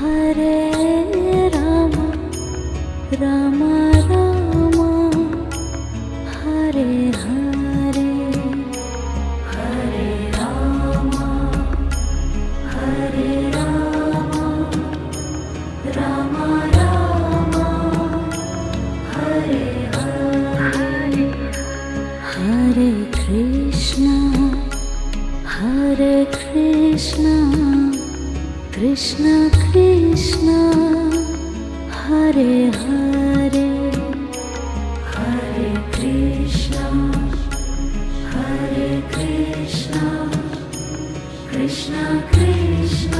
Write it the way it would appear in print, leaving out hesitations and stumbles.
Hare Rama Rama Rama Hare Hare Hare Rama Hare Rama Rama Rama Hare Hare Hare Krishna Krishna Krishna Hare Hare Hare Krishna Krishna Krishna